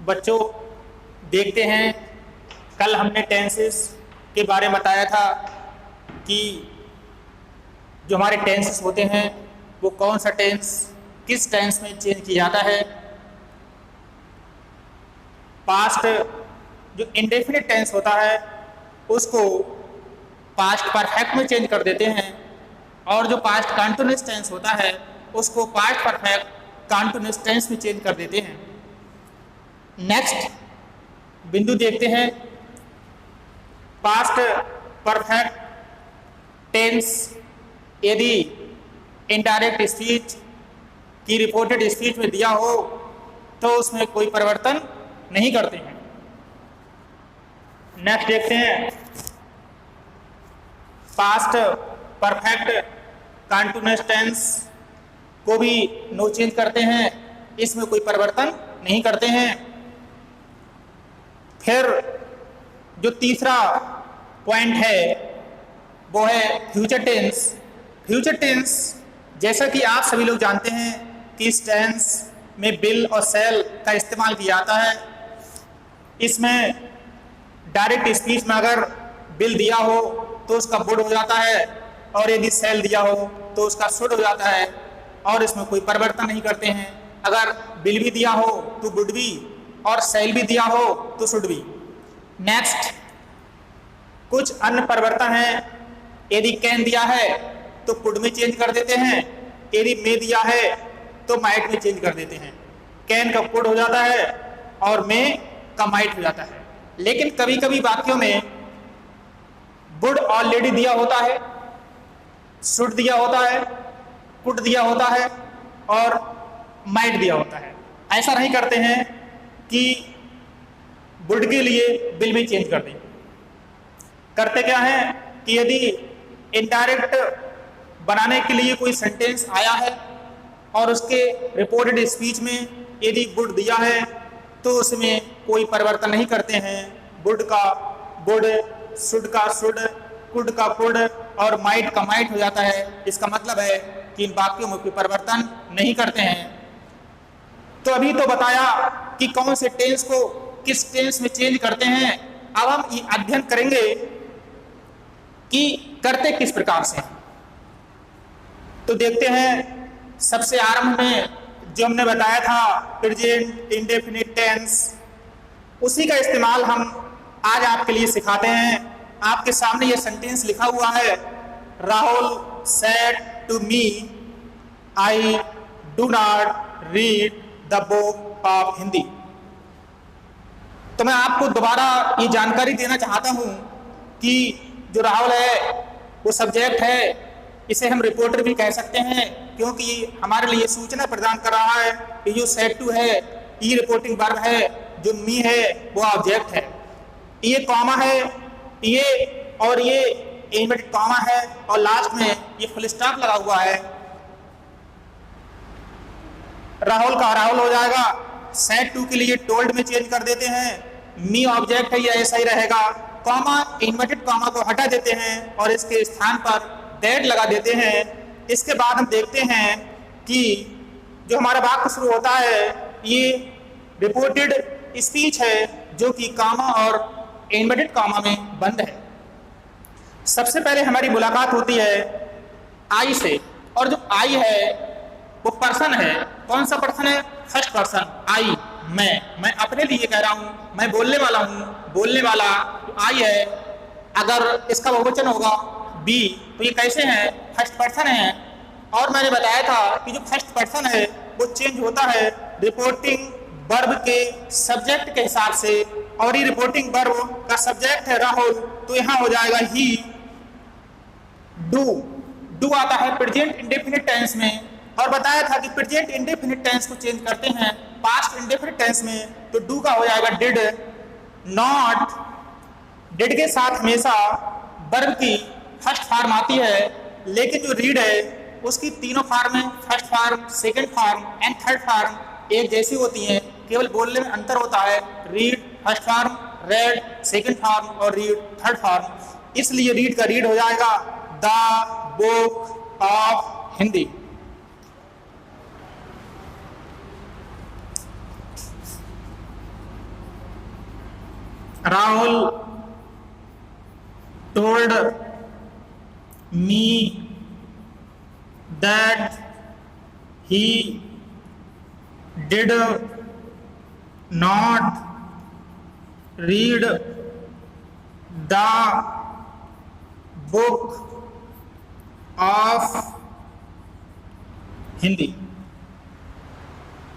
बच्चों देखते हैं, कल हमने टेंसेस के बारे में बताया था कि जो हमारे टेंसेस होते हैं वो कौन सा टेंस किस टेंस में चेंज किया जाता है। पास्ट जो इंडेफिनिट टेंस होता है उसको पास्ट परफेक्ट में चेंज कर देते हैं, और जो पास्ट कंटिन्यूअस टेंस होता है उसको पास्ट परफेक्ट कंटिन्यूअस टेंस में चेंज कर देते हैं। नेक्स्ट बिंदु देखते हैं, पास्ट परफेक्ट टेंस यदि इनडायरेक्ट स्पीच की रिपोर्टेड स्पीच में दिया हो तो उसमें कोई परिवर्तन नहीं करते हैं। नेक्स्ट देखते हैं, पास्ट परफेक्ट कंटिन्यूअस टेंस को भी नो चेंज करते हैं, इसमें कोई परिवर्तन नहीं करते हैं। फिर जो तीसरा पॉइंट है वो है फ्यूचर टेंस। फ्यूचर टेंस जैसा कि आप सभी लोग जानते हैं कि इस टेंस में बिल और सेल का इस्तेमाल किया जाता है। इसमें डायरेक्ट स्पीच में अगर बिल दिया हो तो उसका वुड हो जाता है, और यदि सेल दिया हो तो उसका शुड हो जाता है, और इसमें कोई परिवर्तन नहीं करते हैं। अगर बिल भी दिया हो तो वुड भी, और सेल भी दिया हो तो शुड भी। नेक्स्ट कुछ अन्य परिवर्तन हैं, यदि कैन दिया है तो कुड में चेंज कर देते हैं, यदि मे दिया है तो माइट में चेंज कर देते हैं। कैन का कुड हो जाता है और मे का माइट हो जाता है। लेकिन कभी कभी वाक्यों में वुड ऑलरेडी दिया होता है, शुड दिया होता है, कुड दिया होता है और माइट दिया होता है। ऐसा नहीं करते हैं कि वुड के लिए बिल में चेंज कर दें। करते क्या है कि यदि इनडायरेक्ट बनाने के लिए कोई सेंटेंस आया है और उसके रिपोर्टेड स्पीच में यदि वुड दिया है तो उसमें कोई परिवर्तन नहीं करते हैं। वुड का वुड, शुड का शुड, कुड का कुड और माइट का माइट हो जाता है। इसका मतलब है कि इन वाक्यों में कोई परिवर्तन नहीं करते हैं। तो अभी तो बताया कि कौन से टेंस को किस टेंस में चेंज करते हैं। अब हम ये अध्ययन करेंगे कि करते किस प्रकार से। तो देखते हैं, सबसे आरंभ में जो हमने बताया था प्रेजेंट इंडेफिनिट टेंस, उसी का इस्तेमाल हम आज आपके लिए सिखाते हैं। आपके सामने ये सेंटेंस लिखा हुआ है, Rahul said to me I do not read the book of Hindi. तो मैं आपको दोबारा ये जानकारी देना चाहता हूं कि जो राहुल है वो सब्जेक्ट है, इसे हम रिपोर्टर भी कह सकते हैं क्योंकि हमारे लिए सूचना प्रदान कर रहा है कि जो सेड टू है ये रिपोर्टिंग वर्ब है, जो मी है वो ऑब्जेक्ट है। ये कॉमा है, ये और ये इनवर्टेड कॉमा है, और लास्ट में ये फुल स्टॉप लगा हुआ है। राहुल का राहुल हो जाएगा, सेड टू के लिए टोल्ड में चेंज कर देते हैं, मी ऑब्जेक्ट है, ये ऐसा ही रहेगा। कॉमा इन्वर्टेड कॉमा को हटा देते हैं और इसके स्थान पर दैट लगा देते हैं। इसके बाद हम देखते हैं कि जो हमारा वाक्य शुरू होता है ये रिपोर्टेड स्पीच है जो कि कॉमा और इन्वर्टेड कॉमा में बंद है। सबसे पहले हमारी मुलाकात होती है आई से, और जो आई है वो पर्सन है। कौन सा पर्सन है? फर्स्ट पर्सन, आई, मैं अपने लिए कह रहा हूं, मैं बोलने वाला हूं। बोलने वाला आई है। अगर इसका बहुवचन होगा बी तो ये कैसे है? फर्स्ट पर्सन है। और मैंने बताया था कि जो फर्स्ट पर्सन है वो चेंज होता है रिपोर्टिंग वर्ब के सब्जेक्ट के हिसाब से, और ये रिपोर्टिंग वर्ब का सब्जेक्ट है राहुल, तो यहां हो जाएगा ही। डू आता है प्रेजेंट इंडेफिनिट टेंस में, और बताया था कि प्रेजेंट इंडेफिनिट टेंस को चेंज करते हैं पास्ट इंडेफिनिट टेंस में, तो डू का हो जाएगा डिड। नॉट, डिड के साथ हमेशा वर्ब की फर्स्ट फॉर्म आती है, लेकिन जो रीड है उसकी तीनों फॉर्म है, first form, second form and third form एक जैसी होती हैं, केवल बोलने में अंतर होता है। Read first form, red second form और रीड थर्ड फॉर्म। इसलिए रीड का रीड हो जाएगा the book of Hindi. Rahul told me that he did not read the book of Hindi.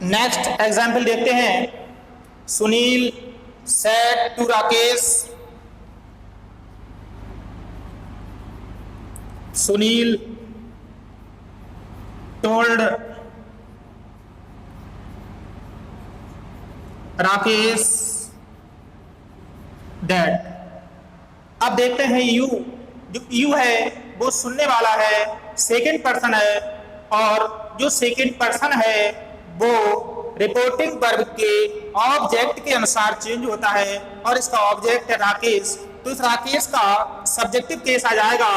Next example देखते हैं। Sunil said to Rakesh, Sunil told Rakesh that। अब देखते हैं यू। जो यू है वो सुनने वाला है, सेकेंड पर्सन है, और जो सेकेंड पर्सन है वो रिपोर्टिंग वर्ब के ऑब्जेक्ट के अनुसार चेंज होता है, और इसका ऑब्जेक्ट है राकेश। तो इस राकेश का सब्जेक्टिव केस आ जाएगा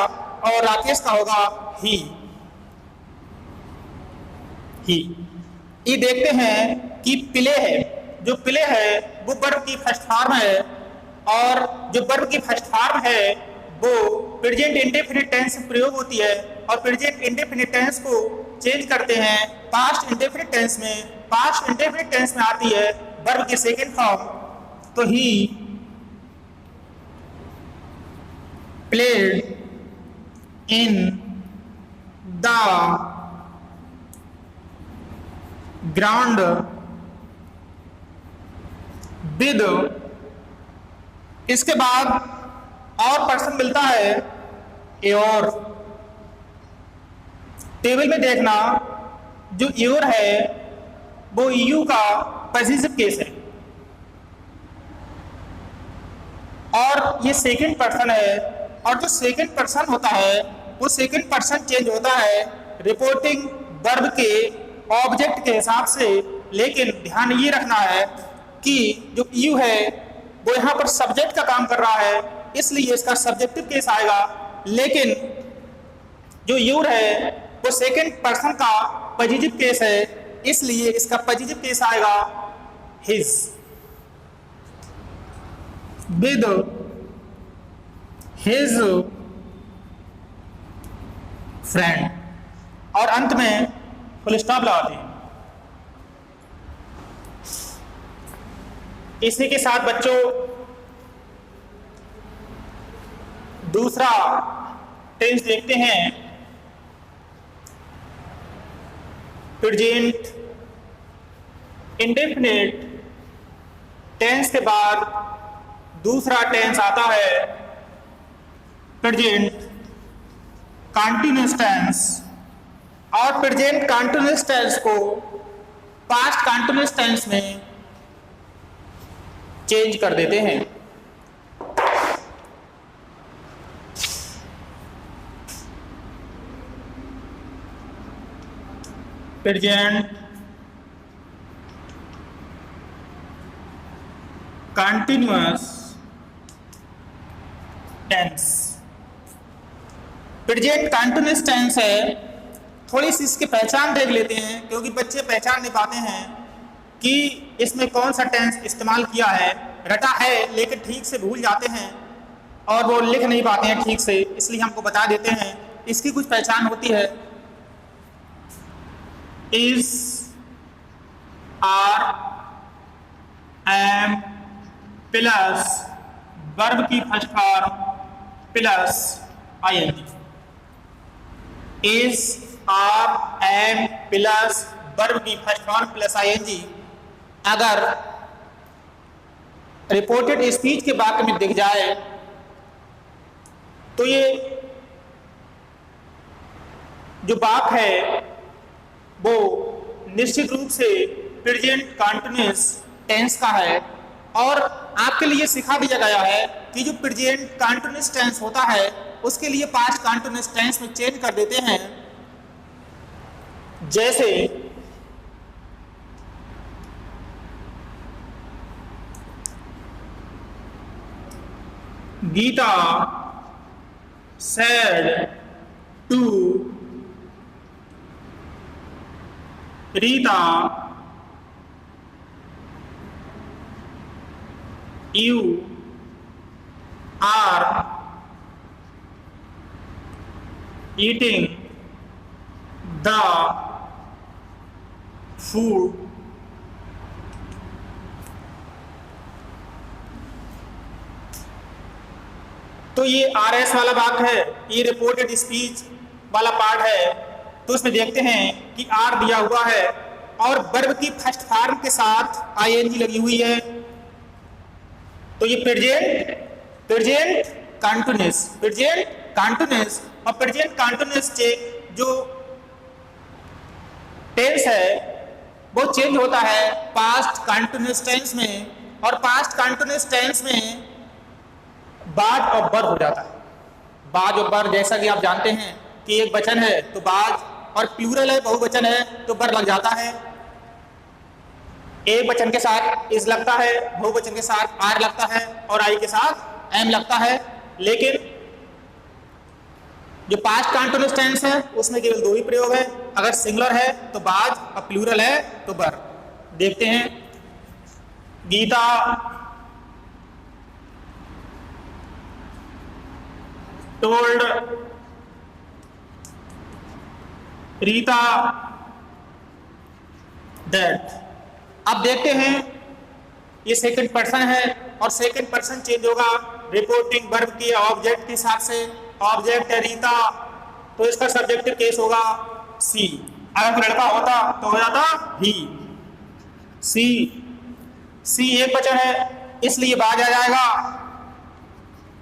और राकेश का होगा ही। ये देखते हैं कि प्ले है। जो प्ले है वो वर्ब की फर्स्ट फॉर्म है, और जो वर्ब की फर्स्ट फॉर्म है वो प्रेजेंट इंडेफिनिट टेंस में प्रयोग होती है, और प्रेजेंट इंडेफिनिट टेंस को चेंज करते हैं पास्ट इंडेफिनिट टेंस में। पास्ट इंडेफिनिट टेंस में आती है वर्ब की सेकेंड फॉर्म। तो he played in the ground with. इसके बाद और पर्सन मिलता है योर। टेबल में देखना, जो योर है वो यू का पॉजिटिव केस है, और ये सेकंड पर्सन है, और जो सेकंड पर्सन होता है वो सेकंड पर्सन चेंज होता है रिपोर्टिंग वर्ब के ऑब्जेक्ट के हिसाब से। लेकिन ध्यान ये रखना है कि जो यू है वो यहाँ पर सब्जेक्ट का काम कर रहा है, इसलिए इसका सब्जेक्टिव केस आएगा। लेकिन जो यूर है वो सेकंड पर्सन का पॉजिटिव केस है, इसलिए इसका पॉजिटिव केस आएगा हिज। विद हिज फ्रेंड, और अंत में फुल स्टॉप लगाते हैं। इसी के साथ बच्चों दूसरा टेंस देखते हैं। प्रेजेंट इंडेफिनिट टेंस के बाद दूसरा टेंस आता है प्रेजेंट कंटीन्यूअस टेंस, और प्रेजेंट कंटीन्यूअस टेंस को पास्ट कंटीन्यूअस टेंस में चेंज कर देते हैं। Present continuous tense. Present continuous tense है। थोड़ी सी इसकी पहचान देख लेते हैं, क्योंकि बच्चे पहचान नहीं पाते हैं कि इसमें कौन सा टेंस इस्तेमाल किया है। रटा है लेकिन ठीक से भूल जाते हैं और वो लिख नहीं पाते हैं ठीक से, इसलिए हमको बता देते हैं। इसकी कुछ पहचान होती है। Is, are, am plus verb की first form plus ING. Is, are, am plus verb की फर्स्ट फॉर्म प्लस आईएनजी अगर रिपोर्टेड स्पीच के वाक्य में दिख जाए तो ये जो वाक्य है वो निश्चित रूप से प्रेजेंट कंटीन्यूअस टेंस का है। और आपके लिए सिखा दिया गया है कि जो प्रेजेंट कंटीन्यूअस टेंस होता है उसके लिए पास्ट कंटीन्यूअस टेंस में चेंज कर देते हैं। जैसे Gita said to Rita, you are eating the food तो ये RS वाला भाग है, ये रिपोर्टेड स्पीच वाला पार्ट है। तो इसमें देखते हैं कि आर दिया हुआ है और वर्ब की फर्स्ट फॉर्म के साथ ING लगी हुई है। तो ये प्रेजेंट कंटीन्यूअस और प्रेजेंट कंटीन्यूअस जो टेंस है वो चेंज होता है पास्ट कंटीन्यूअस टेंस में, और पास्ट कंटीन्यूअस टेंस में बाज और बर हो जाता है। बाज और बर, जैसा कि आप जानते हैं कि एक वचन है तो बाज, और प्लूरल है, बहुवचन है तो बर लग जाता है। एक वचन के साथ इज लगता है, बहुवचन के साथ आर लगता है और आई के साथ एम लगता है। लेकिन जो पास्ट कंटीन्यूअस टेंस है उसमें केवल दो ही प्रयोग है, अगर सिंगुलर है तो बाज और प्लूरल है तो बर। देखते हैं, गीता टोल्ड रीता दैट। अब देखते हैं, ये सेकंड पर्सन है और सेकंड पर्सन चेंज होगा रिपोर्टिंग वर्ब के ऑब्जेक्ट के हिसाब से। ऑब्जेक्ट है रीता, तो इसका सब्जेक्टिव केस होगा सी। अगर कोई लड़का होता तो हो जाता ही। सी एक वचन है इसलिए बाज आ जाएगा,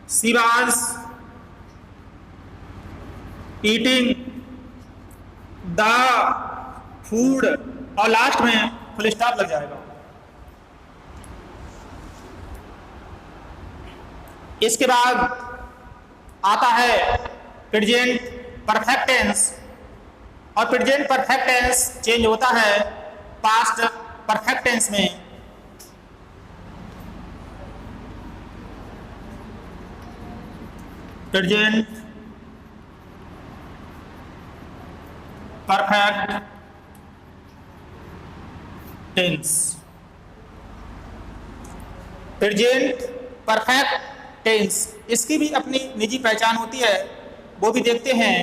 she was eating the food, और लास्ट में फुल स्टॉप लग जाएगा। इसके बाद आता है प्रेजेंट परफेक्ट टेंस, और प्रेजेंट परफेक्ट टेंस चेंज होता है पास्ट परफेक्ट टेंस में। Present perfect tense, present perfect tense, इसकी भी अपनी निजी पहचान होती है, वो भी देखते हैं।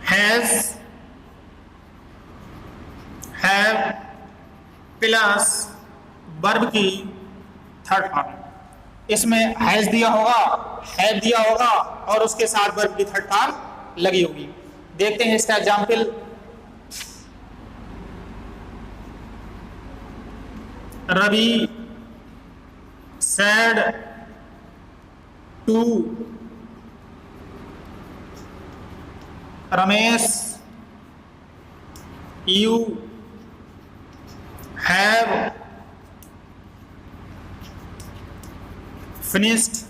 हैज, हैव प्लस वर्ब की थर्ड फॉर्म। इसमें हैज दिया होगा, हैव दिया होगा और उसके साथ वर्ब की थर्ड फॉर्म लगी होगी। देखते हैं इसका example. Ravi said to Ramesh, you have finished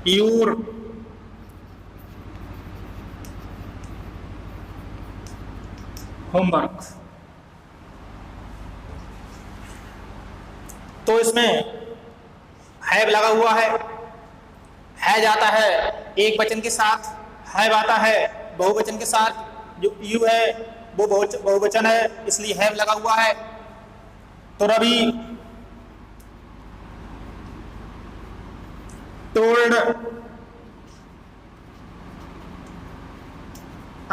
your homework। तो इसमें हैव लगा हुआ है, हैज आता है एक वचन के साथ, हैव आता है बहुवचन के साथ। जो यू है वो बहुवचन है इसलिए हैव लगा हुआ है। तो Ravi told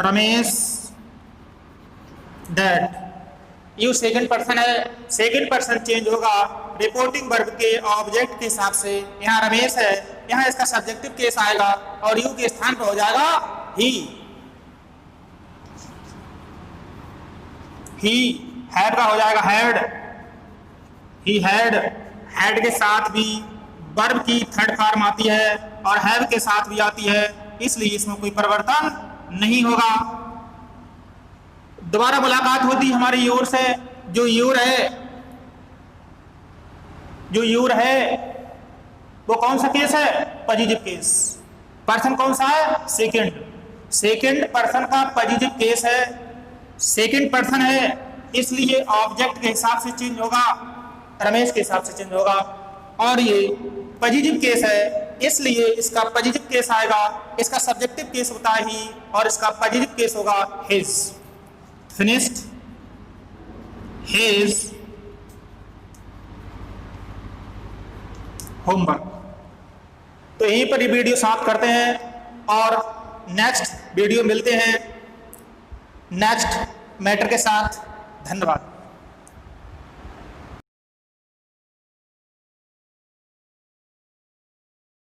Ramesh that. You second person है, सेकंड पर्सन चेंज होगा रिपोर्टिंग वर्ब के ऑब्जेक्ट के हिसाब से। यहाँ रमेश है, यहाँ इसका सब्जेक्टिव केस आएगा और यू के स्थान पर हो जाएगा ही। हैड का हो जाएगा हैड, ही हैड। हैड के साथ भी वर्ब की थर्ड फॉर्म आती है और हैव के साथ भी आती है, इसलिए इसमें कोई परिवर्तन नहीं होगा। दोबारा मुलाकात होती है हमारी योर से। जो यूर है वो कौन सा केस है? Positive case. पर्सन कौन सा है? सेकंड पर्सन का पॉजिटिव केस है। सेकंड पर्सन है इसलिए ऑब्जेक्ट के हिसाब से चेंज होगा, रमेश के हिसाब से चेंज होगा। और ये पॉजिटिव केस है इसलिए इसका पॉजिटिव केस आएगा, इसका सब्जेक्टिव केस होता है ही और इसका पॉजिटिव केस होगा हिज। Finished his homework. तो यहीं पर ये वीडियो समाप्त करते हैं और नेक्स्ट वीडियो मिलते हैं नेक्स्ट मैटर के साथ। धन्यवाद।